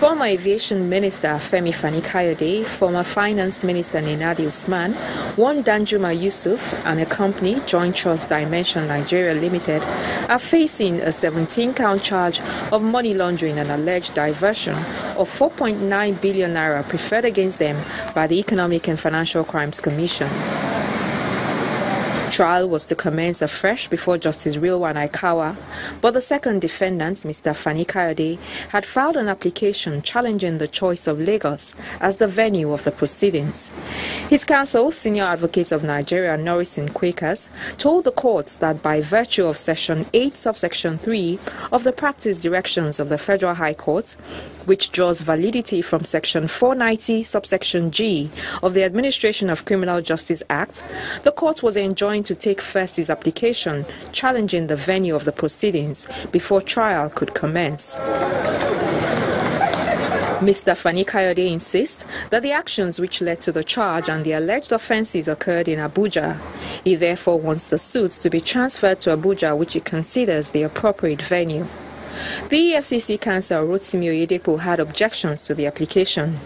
Former Aviation Minister Fani-Kayode, former Finance Minister Nenadi Usman, one Danjuma Yusuf and a company, Joint Trust Dimension Nigeria Limited, are facing a 17-count charge of money laundering and alleged diversion of 4.9 billion naira preferred against them by the Economic and Financial Crimes Commission. Trial was to commence afresh before Justice Rilwan Aikawa, but the second defendant, Mr. Fani-Kayode, had filed an application challenging the choice of Lagos as the venue of the proceedings. His counsel, Senior Advocate of Nigeria, Norison Quakers, told the courts that by virtue of Section 8, subsection 3 of the Practice Directions of the Federal High Court, which draws validity from Section 490, subsection G of the Administration of Criminal Justice Act, the court was enjoined to take first his application challenging the venue of the proceedings before trial could commence. Mr. Fani-Kayode insists that the actions which led to the charge and the alleged offences occurred in Abuja. He therefore wants the suits to be transferred to Abuja, which he considers the appropriate venue. The EFCC counsel Rotimi Oyedepo had objections to the application.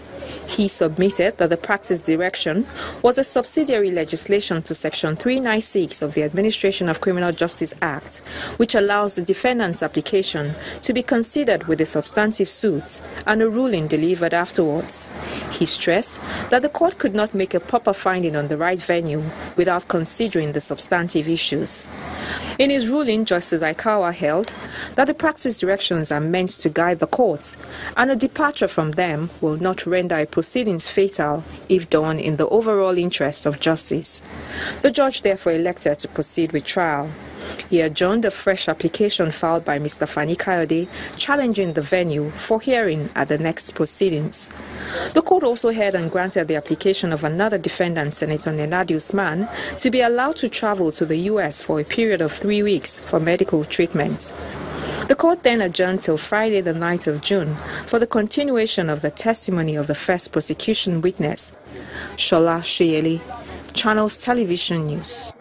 He submitted that the practice direction was a subsidiary legislation to Section 396 of the Administration of Criminal Justice Act, which allows the defendant's application to be considered with the substantive suits and a ruling delivered afterwards. He stressed that the court could not make a proper finding on the right venue without considering the substantive issues. In his ruling, Justice Aikawa held that the practice directions are meant to guide the courts, and a departure from them will not render a proceedings fatal if done in the overall interest of justice. The judge therefore elected to proceed with trial. He adjourned a fresh application filed by Mr. Fani-Kayode challenging the venue for hearing at the next proceedings. The court also heard and granted the application of another defendant, Senator Nenadi Usman, to be allowed to travel to the U.S. for a period of 3 weeks for medical treatment. The court then adjourned till Friday the 9th of June for the continuation of the testimony of the first prosecution witness, Shola Sheyeli, Channels Television News.